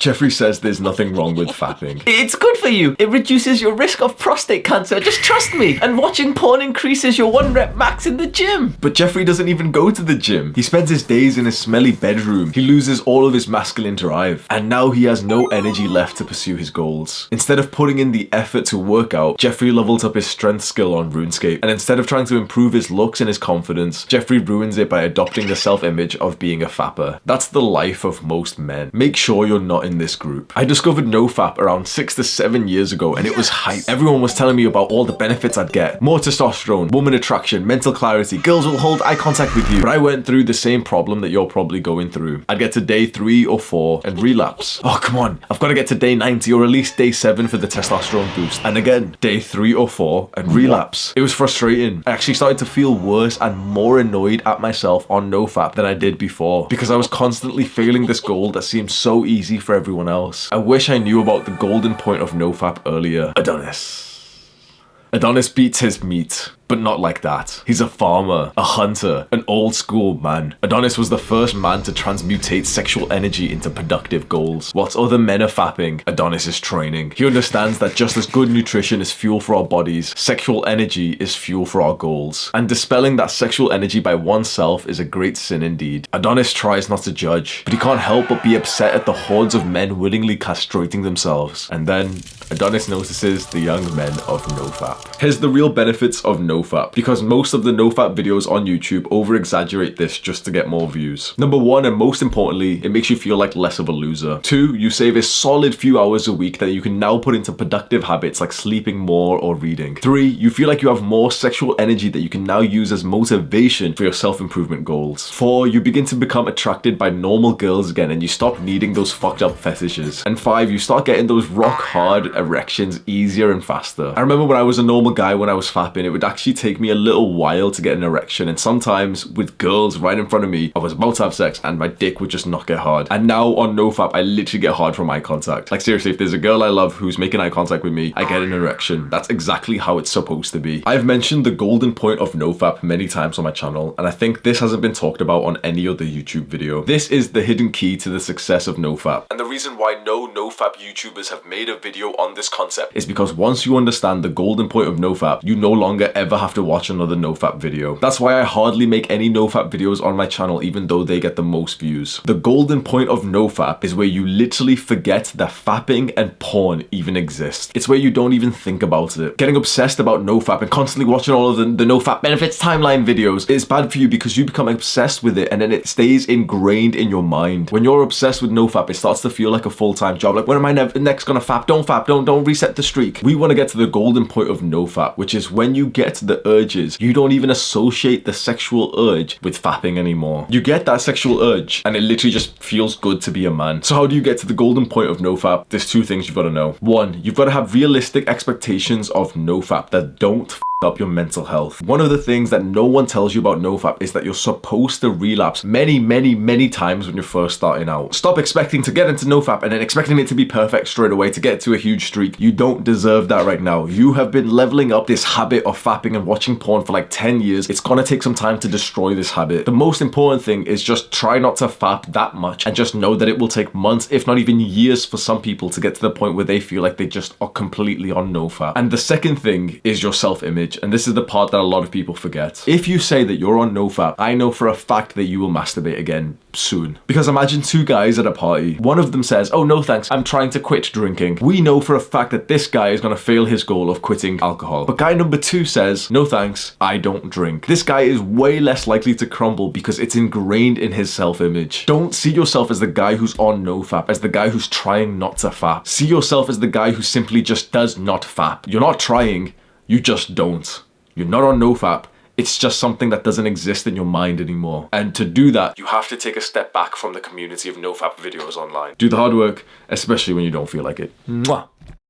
Jeffrey says there's nothing wrong with fapping. It's good for you. It reduces your risk of prostate cancer. Just trust me. And watching porn increases your 1 rep max in the gym. But Jeffrey doesn't even go to the gym. He spends his days in his smelly bedroom. He loses all of his masculine drive. And now he has no energy left to pursue his goals. Instead of putting in the effort to work out, Jeffrey levels up his strength skill on RuneScape. And instead of trying to improve his looks and his confidence, Jeffrey ruins it by adopting the self-image of being a fapper. That's the life of most men. Make sure you're not in this group. I discovered Nofap around 6 to 7 years ago and it was hype. Everyone was telling me about all the benefits I'd get. More testosterone, woman attraction, mental clarity, girls will hold eye contact with you. But I went through the same problem that you're probably going through. I'd get to day 3 or 4 and relapse. Oh, come on. I've got to get to day 90 or at least day 7 for the testosterone boost. And again, day 3 or 4 and relapse. It was frustrating. I actually started to feel worse and more annoyed at myself on Nofap than I did before because I was constantly failing this goal that seemed so easy for everyone else. I wish I knew about the golden point of Nofap earlier. Adonis beats his meat. But not like that. He's a farmer, a hunter, an old school man. Adonis was the first man to transmutate sexual energy into productive goals. Whilst other men are fapping, Adonis is training. He understands that just as good nutrition is fuel for our bodies, sexual energy is fuel for our goals. And dispelling that sexual energy by oneself is a great sin indeed. Adonis tries not to judge, but he can't help but be upset at the hordes of men willingly castrating themselves. And then Adonis notices the young men of Nofap. Here's the real benefits of Nofap. Because most of the Nofap videos on YouTube over-exaggerate this just to get more views. Number 1, and most importantly, it makes you feel like less of a loser. 2, you save a solid few hours a week that you can now put into productive habits like sleeping more or reading. 3, you feel like you have more sexual energy that you can now use as motivation for your self-improvement goals. 4, you begin to become attracted by normal girls again and you stop needing those fucked up fetishes. And 5, you start getting those rock hard erections easier and faster. I remember when I was a normal guy when I was fapping, it would actually take me a little while to get an erection, and sometimes with girls right in front of me, I was about to have sex and my dick would just not get hard. And now on Nofap, I literally get hard from eye contact. Like seriously, if there's a girl I love who's making eye contact with me, I get an erection. That's exactly how it's supposed to be. I've mentioned the golden point of Nofap many times on my channel, and I think this hasn't been talked about on any other YouTube video. This is the hidden key to the success of Nofap. And the reason why no Nofap YouTubers have made a video on this concept is because once you understand the golden point of Nofap, you no longer ever have to watch another Nofap video. That's why I hardly make any Nofap videos on my channel even though they get the most views. The golden point of Nofap is where you literally forget that fapping and porn even exist. It's where you don't even think about it. Getting obsessed about Nofap and constantly watching all of the Nofap benefits timeline videos is bad for you because you become obsessed with it and then it stays ingrained in your mind. When you're obsessed with Nofap, it starts to feel like a full-time job. Like, when am I next gonna fap? Don't reset the streak. We want to get to the golden point of Nofap, which is when you get to the urges, you don't even associate the sexual urge with fapping anymore. You get that sexual urge and it literally just feels good to be a man. So how do you get to the golden point of Nofap? There's 2 things you've got to know. 1, you've got to have realistic expectations of Nofap that don't up your mental health. One of the things that no one tells you about Nofap is that you're supposed to relapse many times when you're first starting out. Stop expecting to get into Nofap and then expecting it to be perfect straight away to get to a huge streak. You don't deserve that right now. You have been leveling up this habit of fapping and watching porn for like 10 years. It's gonna take some time to destroy this habit. The most important thing is just try not to fap that much and just know that it will take months, if not even years, for some people to get to the point where they feel like they just are completely on Nofap. And the second thing is your self-image. And this is the part that a lot of people forget. If you say that you're on Nofap, I know for a fact that you will masturbate again soon. Because imagine 2 guys at a party. One of them says, "Oh no thanks, I'm trying to quit drinking." We know for a fact that this guy is going to fail his goal of quitting alcohol. But guy number 2 says, "No thanks, I don't drink." This guy is way less likely to crumble because it's ingrained in his self-image. Don't see yourself as the guy who's on Nofap, as the guy who's trying not to fap. See yourself as the guy who simply just does not fap. You're not trying, you just don't. You're not on Nofap. It's just something that doesn't exist in your mind anymore. And to do that, you have to take a step back from the community of Nofap videos online. Do the hard work, especially when you don't feel like it. Mwah.